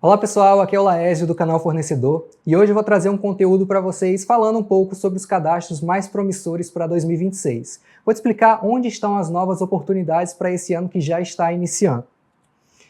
Olá pessoal, aqui é o Laésio do canal Fornecedor e hoje eu vou trazer um conteúdo para vocês falando um pouco sobre os cadastros mais promissores para 2026. Vou te explicar onde estão as novas oportunidades para esse ano que já está iniciando.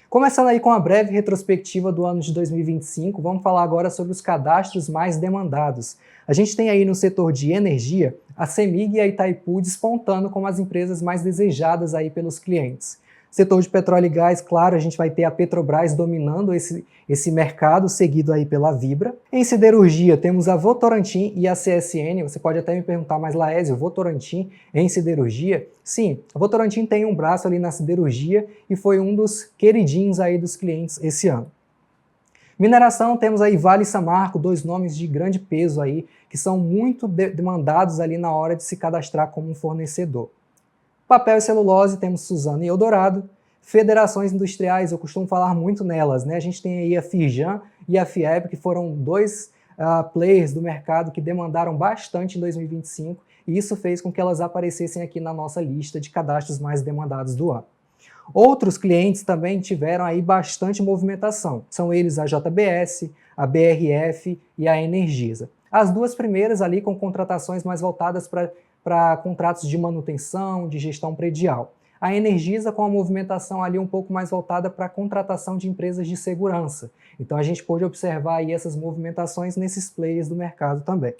Começando aí com a breve retrospectiva do ano de 2025, vamos falar agora sobre os cadastros mais demandados. A gente tem aí no setor de energia, a CEMIG e a Itaipu despontando como as empresas mais desejadas aí pelos clientes. Setor de petróleo e gás, claro, a gente vai ter a Petrobras dominando esse mercado, seguido aí pela Vibra. Em siderurgia, temos a Votorantim e a CSN. Você pode até me perguntar, mas Laésio, Votorantim em siderurgia? Sim, a Votorantim tem um braço ali na siderurgia e foi um dos queridinhos aí dos clientes esse ano. Mineração, temos aí Vale e Samarco, dois nomes de grande peso aí, que são muito demandados ali na hora de se cadastrar como um fornecedor. Papel e celulose, temos Suzano e Eldorado. Federações industriais, eu costumo falar muito nelas, né? A gente tem aí a Firjan e a Fieb, que foram dois players do mercado que demandaram bastante em 2025, e isso fez com que elas aparecessem aqui na nossa lista de cadastros mais demandados do ano. Outros clientes também tiveram aí bastante movimentação. São eles a JBS, a BRF e a Energisa. As duas primeiras ali com contratações mais voltadas para contratos de manutenção, de gestão predial. A Energisa com a movimentação ali um pouco mais voltada para a contratação de empresas de segurança. Então a gente pôde observar aí essas movimentações nesses players do mercado também.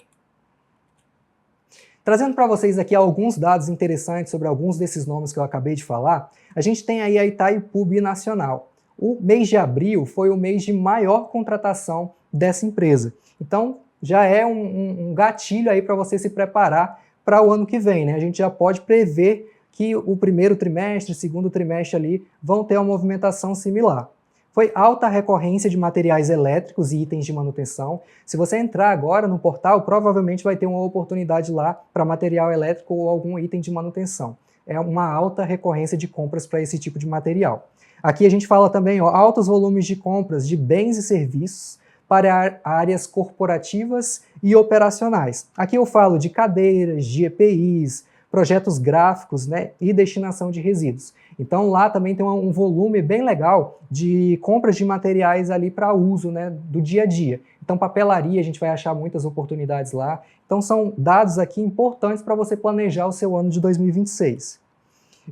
Trazendo para vocês aqui alguns dados interessantes sobre alguns desses nomes que eu acabei de falar, a gente tem aí a Itaipu Binacional. O mês de abril foi o mês de maior contratação dessa empresa. Então já é um gatilho aí para você se preparar para o ano que vem, né? A gente já pode prever que o primeiro trimestre, segundo trimestre ali, vão ter uma movimentação similar. Foi alta recorrência de materiais elétricos e itens de manutenção. Se você entrar agora no portal, provavelmente vai ter uma oportunidade lá para material elétrico ou algum item de manutenção. É uma alta recorrência de compras para esse tipo de material. Aqui a gente fala também, altos volumes de compras de bens e serviços para áreas corporativas e operacionais. Aqui eu falo de cadeiras, de EPIs, projetos gráficos, né, e destinação de resíduos. Então lá também tem um volume bem legal de compras de materiais ali para uso, né, do dia a dia. Então papelaria a gente vai achar muitas oportunidades lá. Então são dados aqui importantes para você planejar o seu ano de 2026.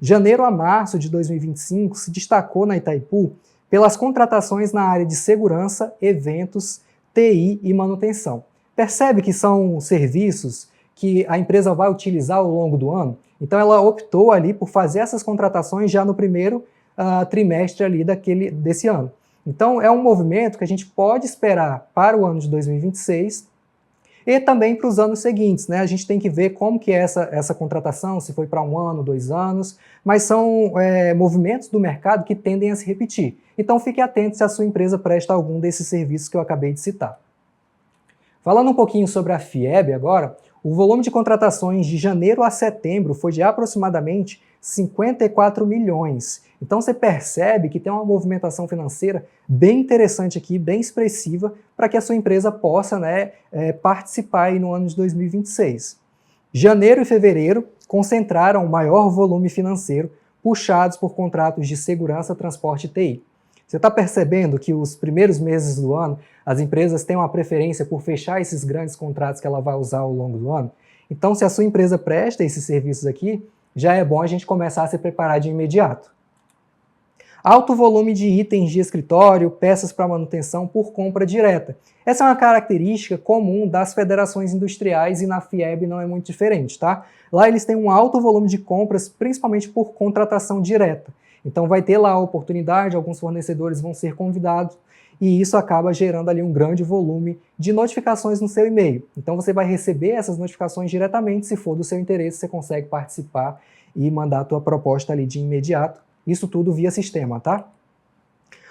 Janeiro a março de 2025 se destacou na Itaipu pelas contratações na área de segurança, eventos, TI e manutenção. Percebe que são serviços que a empresa vai utilizar ao longo do ano? Então ela optou ali por fazer essas contratações já no primeiro trimestre ali desse ano. Então é um movimento que a gente pode esperar para o ano de 2026 e também para os anos seguintes, né? A gente tem que ver como que é essa contratação, se foi para 1 ano, 2 anos, mas são movimentos do mercado que tendem a se repetir. Então fique atento se a sua empresa presta algum desses serviços que eu acabei de citar. Falando um pouquinho sobre a Fieb agora, o volume de contratações de janeiro a setembro foi de aproximadamente 54 milhões. Então você percebe que tem uma movimentação financeira bem interessante aqui, bem expressiva, para que a sua empresa possa, né, participar aí no ano de 2026. Janeiro e fevereiro concentraram o maior volume financeiro, puxados por contratos de segurança, transporte e TI. Você está percebendo que os primeiros meses do ano, as empresas têm uma preferência por fechar esses grandes contratos que ela vai usar ao longo do ano? Então, se a sua empresa presta esses serviços aqui, já é bom a gente começar a se preparar de imediato. Alto volume de itens de escritório, peças para manutenção por compra direta. Essa é uma característica comum das federações industriais e na Fieb não é muito diferente, tá? Lá eles têm um alto volume de compras, principalmente por contratação direta. Então vai ter lá a oportunidade, alguns fornecedores vão ser convidados e isso acaba gerando ali um grande volume de notificações no seu e-mail. Então você vai receber essas notificações diretamente, se for do seu interesse, você consegue participar e mandar a tua proposta ali de imediato. Isso tudo via sistema, tá?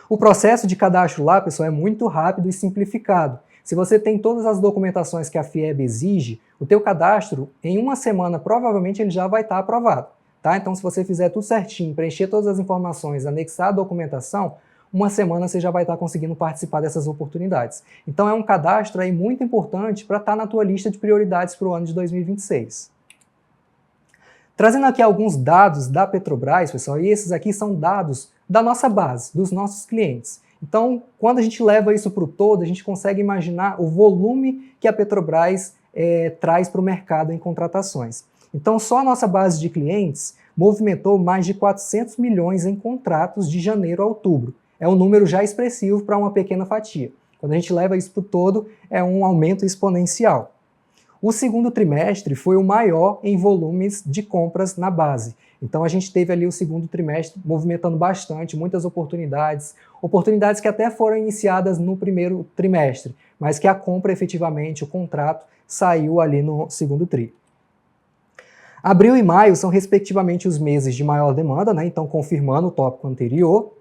O processo de cadastro lá, pessoal, é muito rápido e simplificado. Se você tem todas as documentações que a Fieb exige, o teu cadastro, em 1 semana, provavelmente ele já vai estar aprovado. Tá? Então, se você fizer tudo certinho, preencher todas as informações, anexar a documentação, 1 semana você já vai estar conseguindo participar dessas oportunidades. Então, é um cadastro aí muito importante para estar na tua lista de prioridades para o ano de 2026. Trazendo aqui alguns dados da Petrobras, pessoal, e esses aqui são dados da nossa base, dos nossos clientes. Então, quando a gente leva isso para o todo, a gente consegue imaginar o volume que a Petrobras traz para o mercado em contratações. Então, só a nossa base de clientes movimentou mais de 400 milhões em contratos de janeiro a outubro. É um número já expressivo para uma pequena fatia. Quando a gente leva isso para o todo, é um aumento exponencial. O segundo trimestre foi o maior em volumes de compras na base. Então a gente teve ali o segundo trimestre movimentando bastante, muitas oportunidades que até foram iniciadas no primeiro trimestre, mas que a compra efetivamente, o contrato, saiu ali no segundo tri. Abril e maio são respectivamente os meses de maior demanda, né? Então confirmando o tópico anterior.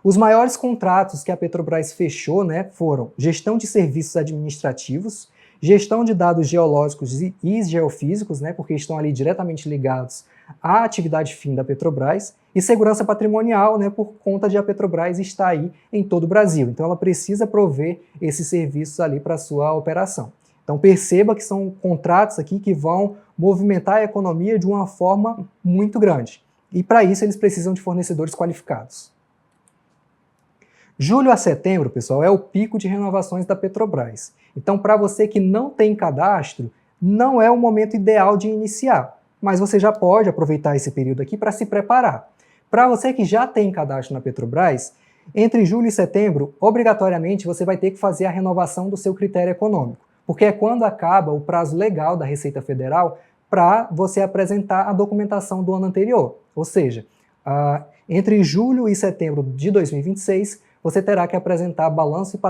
Os maiores contratos que a Petrobras fechou, né, foram gestão de serviços administrativos, gestão de dados geológicos e geofísicos, né, porque estão ali diretamente ligados à atividade fim da Petrobras, e segurança patrimonial, né, por conta de a Petrobras estar aí em todo o Brasil. Então ela precisa prover esses serviços ali para a sua operação. Então perceba que são contratos aqui que vão movimentar a economia de uma forma muito grande. E para isso eles precisam de fornecedores qualificados. Julho a setembro, pessoal, é o pico de renovações da Petrobras. Então, para você que não tem cadastro, não é o momento ideal de iniciar, mas você já pode aproveitar esse período aqui para se preparar. Para você que já tem cadastro na Petrobras, entre julho e setembro, obrigatoriamente você vai ter que fazer a renovação do seu critério econômico, porque é quando acaba o prazo legal da Receita Federal para você apresentar a documentação do ano anterior. Ou seja, entre julho e setembro de 2026, você terá que apresentar balanço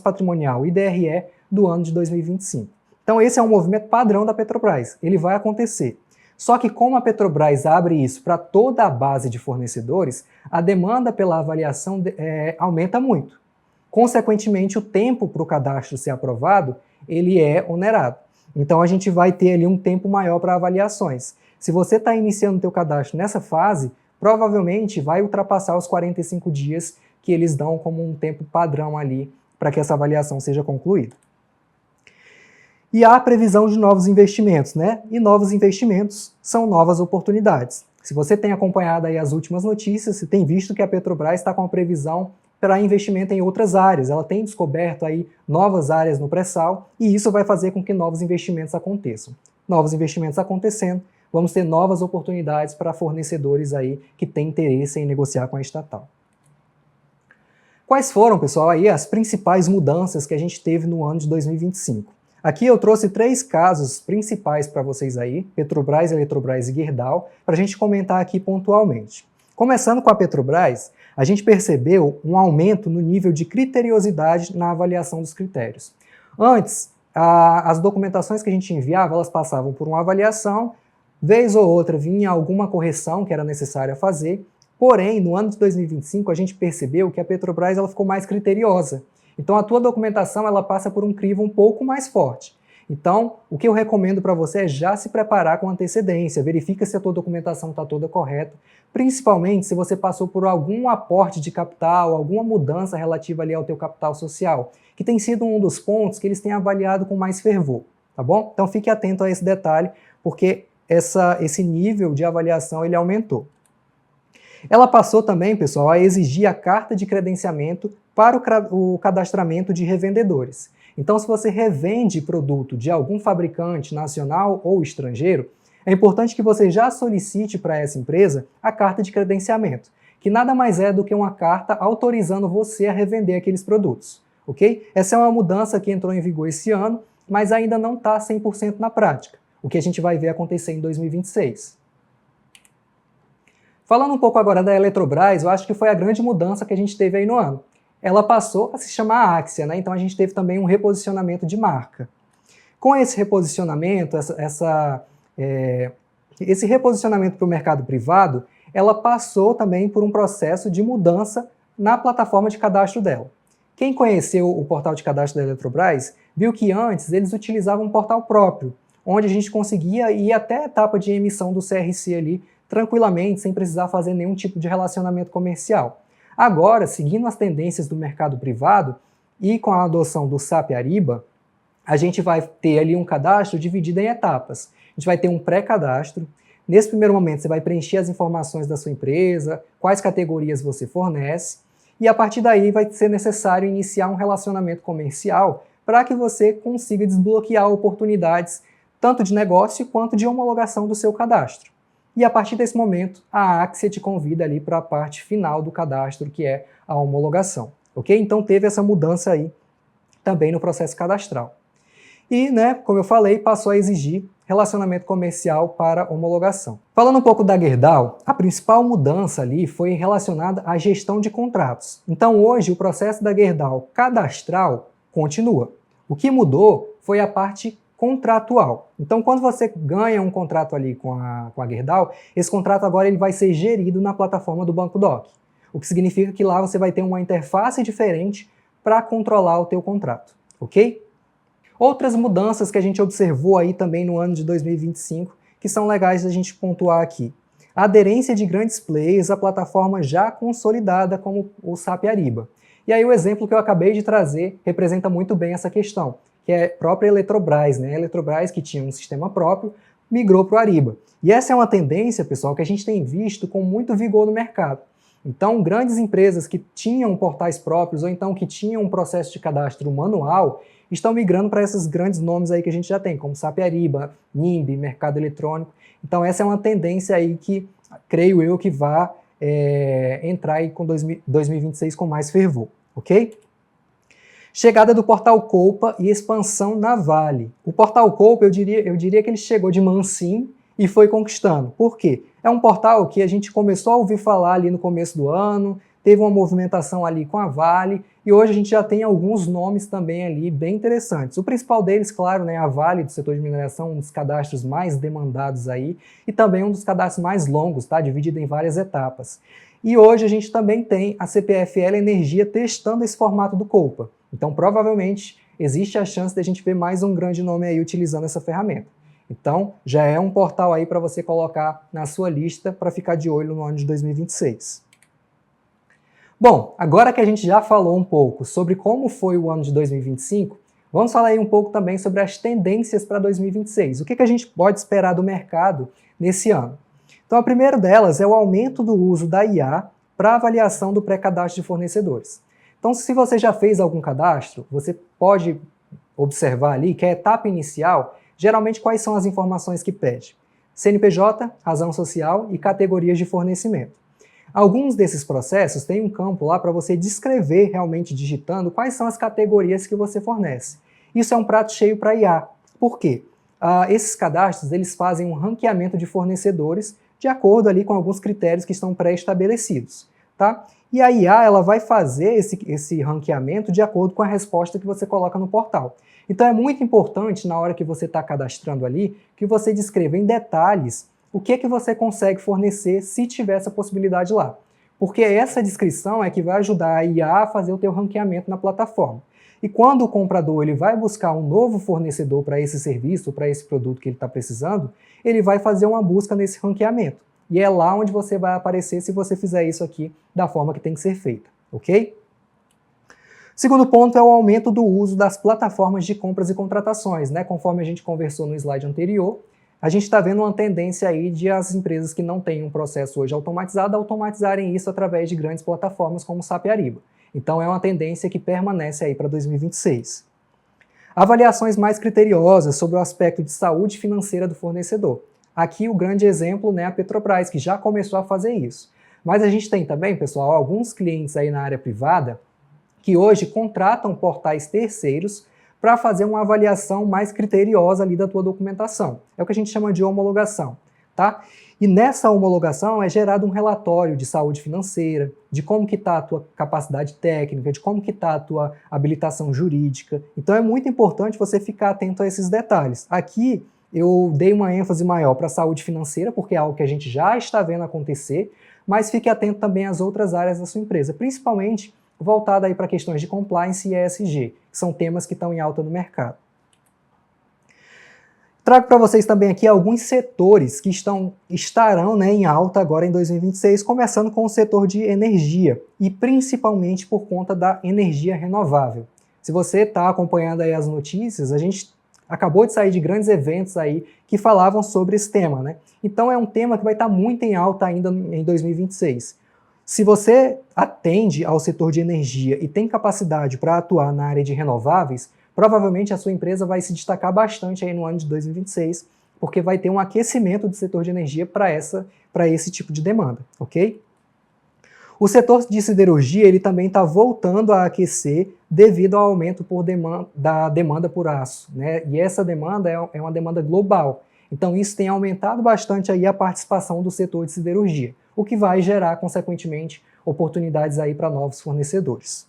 patrimonial e DRE do ano de 2025. Então esse é um movimento padrão da Petrobras, ele vai acontecer. Só que como a Petrobras abre isso para toda a base de fornecedores, a demanda pela avaliação aumenta muito. Consequentemente, o tempo para o cadastro ser aprovado, ele é onerado. Então a gente vai ter ali um tempo maior para avaliações. Se você está iniciando o teu cadastro nessa fase, provavelmente vai ultrapassar os 45 dias que eles dão como um tempo padrão ali para que essa avaliação seja concluída. E há a previsão de novos investimentos, né? E novos investimentos são novas oportunidades. Se você tem acompanhado aí as últimas notícias, você tem visto que a Petrobras está com a previsão para investimento em outras áreas. Ela tem descoberto aí novas áreas no pré-sal e isso vai fazer com que novos investimentos aconteçam. Novos investimentos acontecendo, vamos ter novas oportunidades para fornecedores aí que têm interesse em negociar com a estatal. Quais foram, pessoal, aí as principais mudanças que a gente teve no ano de 2025? Aqui eu trouxe 3 casos principais para vocês aí, Petrobras, Eletrobras e Gerdau, para a gente comentar aqui pontualmente. Começando com a Petrobras, a gente percebeu um aumento no nível de criteriosidade na avaliação dos critérios. Antes, as documentações que a gente enviava, elas passavam por uma avaliação, vez ou outra vinha alguma correção que era necessária fazer. Porém, no ano de 2025, a gente percebeu que a Petrobras ela ficou mais criteriosa. Então, a tua documentação ela passa por um crivo um pouco mais forte. Então, o que eu recomendo para você é já se preparar com antecedência, verifica se a tua documentação está toda correta, principalmente se você passou por algum aporte de capital, alguma mudança relativa ali ao teu capital social, que tem sido um dos pontos que eles têm avaliado com mais fervor, tá bom? Então, fique atento a esse detalhe, porque esse nível de avaliação ele aumentou. Ela passou também, pessoal, a exigir a carta de credenciamento para o cadastramento de revendedores. Então, se você revende produto de algum fabricante nacional ou estrangeiro, é importante que você já solicite para essa empresa a carta de credenciamento, que nada mais é do que uma carta autorizando você a revender aqueles produtos, ok? Essa é uma mudança que entrou em vigor esse ano, mas ainda não está 100% na prática, o que a gente vai ver acontecer em 2026. Falando um pouco agora da Eletrobras, eu acho que foi a grande mudança que a gente teve aí no ano. Ela passou a se chamar Axia, né? Então a gente teve também um reposicionamento de marca. Com esse reposicionamento, esse reposicionamento para o mercado privado, ela passou também por um processo de mudança na plataforma de cadastro dela. Quem conheceu o portal de cadastro da Eletrobras viu que antes eles utilizavam um portal próprio, onde a gente conseguia ir até a etapa de emissão do CRC ali, tranquilamente, sem precisar fazer nenhum tipo de relacionamento comercial. Agora, seguindo as tendências do mercado privado e com a adoção do SAP Ariba, a gente vai ter ali um cadastro dividido em etapas. A gente vai ter um pré-cadastro. Nesse primeiro momento, você vai preencher as informações da sua empresa, quais categorias você fornece, e a partir daí vai ser necessário iniciar um relacionamento comercial para que você consiga desbloquear oportunidades tanto de negócio quanto de homologação do seu cadastro. E a partir desse momento, a Axia te convida ali para a parte final do cadastro, que é a homologação, ok? Então teve essa mudança aí também no processo cadastral. E, como eu falei, passou a exigir relacionamento comercial para homologação. Falando um pouco da Gerdau, a principal mudança ali foi relacionada à gestão de contratos. Então hoje o processo da Gerdau cadastral continua. O que mudou foi a parte contratual. Então quando você ganha um contrato ali com a Gerdau, esse contrato agora ele vai ser gerido na plataforma do Banco Doc. O que significa que lá você vai ter uma interface diferente para controlar o teu contrato, ok? Outras mudanças que a gente observou aí também no ano de 2025, que são legais da gente pontuar aqui. A aderência de grandes players à plataforma já consolidada como o SAP Ariba. E aí o exemplo que eu acabei de trazer representa muito bem essa questão, que é a própria Eletrobras, A Eletrobras, que tinha um sistema próprio, migrou para o Ariba. E essa é uma tendência, pessoal, que a gente tem visto com muito vigor no mercado. Então, grandes empresas que tinham portais próprios ou então que tinham um processo de cadastro manual estão migrando para esses grandes nomes aí que a gente já tem, como SAP Ariba, NIMB, Mercado Eletrônico. Então, essa é uma tendência aí que, creio eu, que vai entrar aí com 2026 com mais fervor, ok? Chegada do Portal Coupa e expansão na Vale. O Portal Coupa, eu diria que ele chegou de mansinho e foi conquistando. Por quê? É um portal que a gente começou a ouvir falar ali no começo do ano, teve uma movimentação ali com a Vale, e hoje a gente já tem alguns nomes também ali bem interessantes. O principal deles, claro, a Vale do setor de mineração, um dos cadastros mais demandados aí, e também um dos cadastros mais longos, tá? Dividido em várias etapas. E hoje a gente também tem a CPFL Energia testando esse formato do Coupa. Então, provavelmente, existe a chance de a gente ver mais um grande nome aí utilizando essa ferramenta. Então, já é um portal aí para você colocar na sua lista para ficar de olho no ano de 2026. Bom, agora que a gente já falou um pouco sobre como foi o ano de 2025, vamos falar aí um pouco também sobre as tendências para 2026. O que a gente pode esperar do mercado nesse ano? Então, a primeira delas é o aumento do uso da IA para avaliação do pré-cadastro de fornecedores. Então, se você já fez algum cadastro, você pode observar ali que a etapa inicial, geralmente quais são as informações que pede? CNPJ, razão social e categorias de fornecimento. Alguns desses processos têm um campo lá para você descrever realmente digitando quais são as categorias que você fornece. Isso é um prato cheio para IA. Por quê? Esses cadastros eles fazem um ranqueamento de fornecedores de acordo ali com alguns critérios que estão pré-estabelecidos, tá? E a IA ela vai fazer esse ranqueamento de acordo com a resposta que você coloca no portal. Então é muito importante na hora que você está cadastrando ali que você descreva em detalhes o que você consegue fornecer se tiver essa possibilidade lá. Porque essa descrição é que vai ajudar a IA a fazer o teu ranqueamento na plataforma. E quando o comprador ele vai buscar um novo fornecedor para esse serviço, para esse produto que ele está precisando, ele vai fazer uma busca nesse ranqueamento. E é lá onde você vai aparecer se você fizer isso aqui da forma que tem que ser feita, ok? Segundo ponto é o aumento do uso das plataformas de compras e contratações, Conforme a gente conversou no slide anterior, a gente está vendo uma tendência aí de as empresas que não têm um processo hoje automatizado automatizarem isso através de grandes plataformas como o SAP Ariba. Então é uma tendência que permanece aí para 2026. Avaliações mais criteriosas sobre o aspecto de saúde financeira do fornecedor. Aqui o grande exemplo é a Petrobras, que já começou a fazer isso. Mas a gente tem também, pessoal, alguns clientes aí na área privada que hoje contratam portais terceiros para fazer uma avaliação mais criteriosa ali da tua documentação. É o que a gente chama de homologação, tá? E nessa homologação é gerado um relatório de saúde financeira, de como que está a tua capacidade técnica, de como que está a tua habilitação jurídica. Então é muito importante você ficar atento a esses detalhes. Aqui eu dei uma ênfase maior para a saúde financeira, porque é algo que a gente já está vendo acontecer, mas fique atento também às outras áreas da sua empresa, principalmente voltada aí para questões de compliance e ESG, que são temas que estão em alta no mercado. Trago para vocês também aqui alguns setores que estarão em alta agora em 2026, começando com o setor de energia, e principalmente por conta da energia renovável. Se você está acompanhando aí as notícias, a gente acabou de sair de grandes eventos aí que falavam sobre esse tema, Então é um tema que vai estar muito em alta ainda em 2026. Se você atende ao setor de energia e tem capacidade para atuar na área de renováveis, provavelmente a sua empresa vai se destacar bastante aí no ano de 2026, porque vai ter um aquecimento do setor de energia para esse tipo de demanda, ok? O setor de siderurgia ele também está voltando a aquecer devido ao aumento da demanda por aço, né? E essa demanda é uma demanda global. Então isso tem aumentado bastante aí a participação do setor de siderurgia, o que vai gerar, consequentemente, oportunidades aí para novos fornecedores.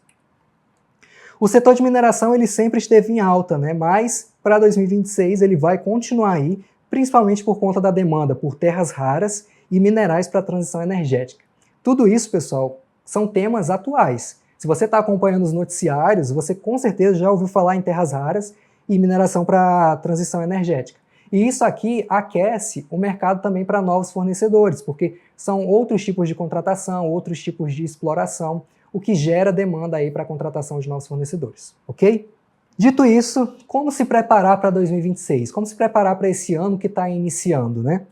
O setor de mineração ele sempre esteve em alta, né? Mas para 2026 ele vai continuar aí, principalmente por conta da demanda por terras raras e minerais para a transição energética. Tudo isso, pessoal, são temas atuais. Se você está acompanhando os noticiários, você com certeza já ouviu falar em terras raras e mineração para a transição energética. E isso aqui aquece o mercado também para novos fornecedores, porque são outros tipos de contratação, outros tipos de exploração, o que gera demanda aí para a contratação de novos fornecedores, ok? Dito isso, como se preparar para 2026? Como se preparar para esse ano que está iniciando, né?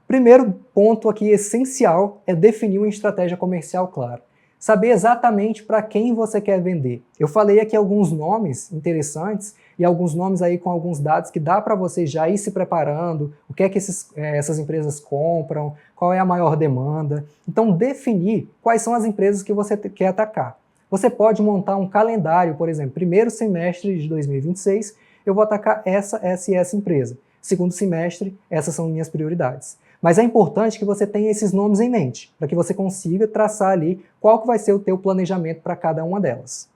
Primeiro ponto aqui essencial é definir uma estratégia comercial clara. Saber exatamente para quem você quer vender. Eu falei aqui alguns nomes interessantes e alguns nomes aí com alguns dados que dá para você já ir se preparando, o que é que essas empresas compram, qual é a maior demanda. Então definir quais são as empresas que você quer atacar. Você pode montar um calendário, por exemplo, primeiro semestre de 2026 eu vou atacar essa e essa empresa. Segundo semestre, essas são minhas prioridades. Mas é importante que você tenha esses nomes em mente, para que você consiga traçar ali qual que vai ser o teu planejamento para cada uma delas.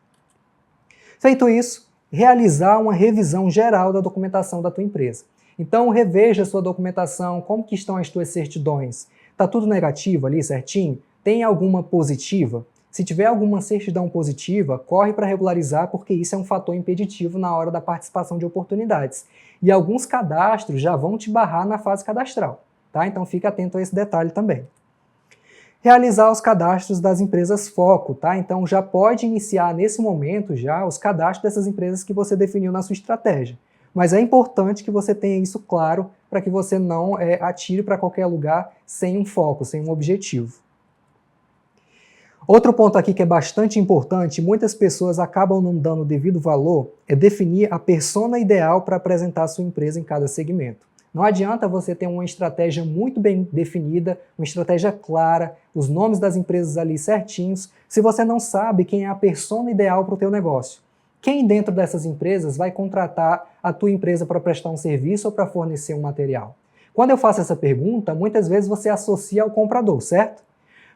Feito isso, realizar uma revisão geral da documentação da tua empresa. Então, reveja a sua documentação, como que estão as tuas certidões. Está tudo negativo ali, certinho? Tem alguma positiva? Se tiver alguma certidão positiva, corre para regularizar, porque isso é um fator impeditivo na hora da participação de oportunidades. E alguns cadastros já vão te barrar na fase cadastral. Tá? Então fica atento a esse detalhe também. Realizar os cadastros das empresas foco, tá? Então já pode iniciar nesse momento já os cadastros dessas empresas que você definiu na sua estratégia. Mas é importante que você tenha isso claro para que você não atire para qualquer lugar sem um foco, sem um objetivo. Outro ponto aqui que é bastante importante, muitas pessoas acabam não dando o devido valor, é definir a persona ideal para apresentar a sua empresa em cada segmento. Não adianta você ter uma estratégia muito bem definida, uma estratégia clara, os nomes das empresas ali certinhos, se você não sabe quem é a persona ideal para o teu negócio. Quem dentro dessas empresas vai contratar a tua empresa para prestar um serviço ou para fornecer um material? Quando eu faço essa pergunta, muitas vezes você associa ao comprador, certo?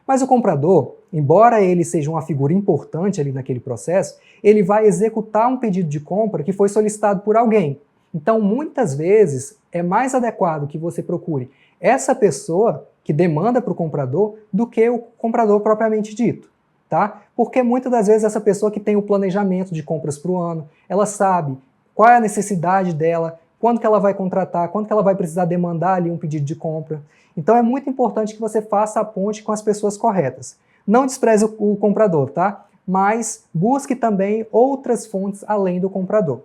Mas o comprador, embora ele seja uma figura importante ali naquele processo, ele vai executar um pedido de compra que foi solicitado por alguém. Então, muitas vezes, é mais adequado que você procure essa pessoa que demanda para o comprador do que o comprador propriamente dito, tá? Porque muitas das vezes essa pessoa que tem o planejamento de compras para o ano, ela sabe qual é a necessidade dela, quando que ela vai contratar, quando que ela vai precisar demandar ali um pedido de compra. Então é muito importante que você faça a ponte com as pessoas corretas. Não despreze o comprador, tá? Mas busque também outras fontes além do comprador.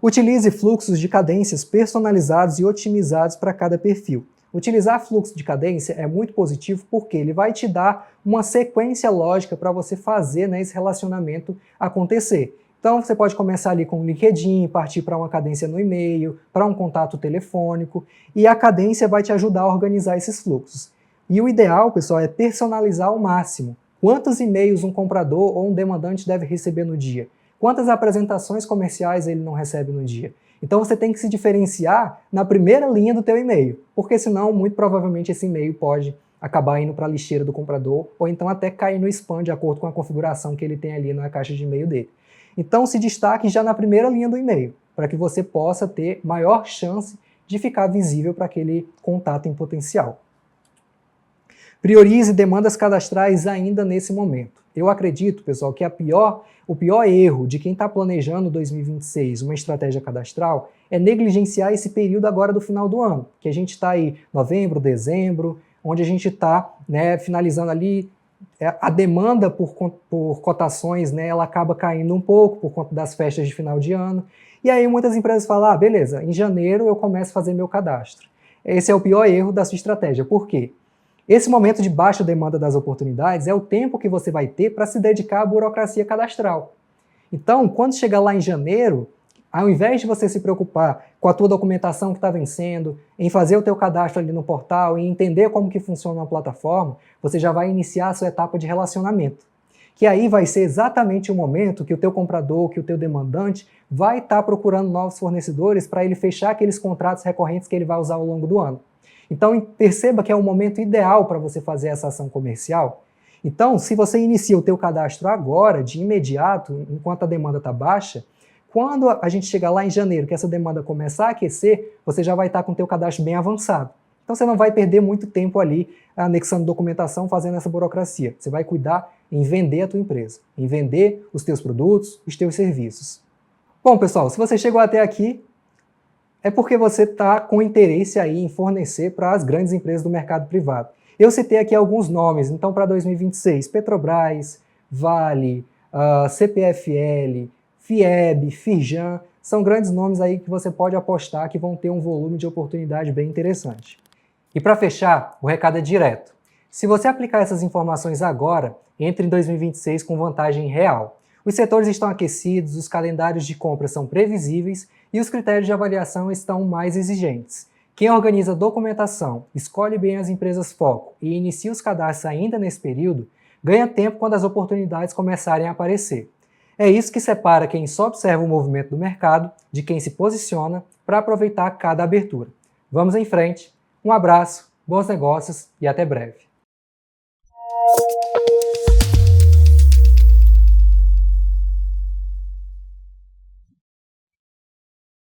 Utilize fluxos de cadências personalizados e otimizados para cada perfil. Utilizar fluxo de cadência é muito positivo porque ele vai te dar uma sequência lógica para você fazer, né, esse relacionamento acontecer. Então você pode começar ali com o LinkedIn, partir para uma cadência no e-mail, para um contato telefônico, e a cadência vai te ajudar a organizar esses fluxos. E o ideal, pessoal, é personalizar ao máximo. Quantos e-mails um comprador ou um demandante deve receber no dia? Quantas apresentações comerciais ele não recebe no dia? Então você tem que se diferenciar na primeira linha do teu e-mail, porque senão muito provavelmente esse e-mail pode acabar indo para a lixeira do comprador ou então até cair no spam de acordo com a configuração que ele tem ali na caixa de e-mail dele. Então se destaque já na primeira linha do e-mail, para que você possa ter maior chance de ficar visível para aquele contato em potencial. Priorize demandas cadastrais ainda nesse momento. Eu acredito, pessoal, que o pior erro de quem está planejando 2026 uma estratégia cadastral é negligenciar esse período agora do final do ano, que a gente está aí novembro, dezembro, onde a gente está, né, finalizando ali a demanda por cotações, né, ela acaba caindo um pouco por conta das festas de final de ano. E aí muitas empresas falam, beleza, em janeiro eu começo a fazer meu cadastro. Esse é o pior erro da sua estratégia. Por quê? Esse momento de baixa demanda das oportunidades é o tempo que você vai ter para se dedicar à burocracia cadastral. Então, quando chegar lá em janeiro, ao invés de você se preocupar com a tua documentação que está vencendo, em fazer o teu cadastro ali no portal, em entender como que funciona a plataforma, você já vai iniciar a sua etapa de relacionamento. Que aí vai ser exatamente o momento que o teu comprador, que o teu demandante vai estar procurando novos fornecedores para ele fechar aqueles contratos recorrentes que ele vai usar ao longo do ano. Então perceba que é o momento ideal para você fazer essa ação comercial. Então, se você inicia o teu cadastro agora, de imediato, enquanto a demanda está baixa, quando a gente chegar lá em janeiro, que essa demanda começar a aquecer, você já vai estar com o teu cadastro bem avançado. Então você não vai perder muito tempo ali anexando documentação, fazendo essa burocracia. Você vai cuidar em vender a tua empresa, em vender os teus produtos, os teus serviços. Bom, pessoal, se você chegou até aqui, é porque você está com interesse aí em fornecer para as grandes empresas do mercado privado. Eu citei aqui alguns nomes, então para 2026, Petrobras, Vale, CPFL, FIEB, Firjan, são grandes nomes aí que você pode apostar que vão ter um volume de oportunidade bem interessante. E para fechar, o recado é direto. Se você aplicar essas informações agora, entre em 2026 com vantagem real. Os setores estão aquecidos, os calendários de compra são previsíveis e os critérios de avaliação estão mais exigentes. Quem organiza a documentação, escolhe bem as empresas foco e inicia os cadastros ainda nesse período, ganha tempo quando as oportunidades começarem a aparecer. É isso que separa quem só observa o movimento do mercado de quem se posiciona para aproveitar cada abertura. Vamos em frente, um abraço, bons negócios e até breve.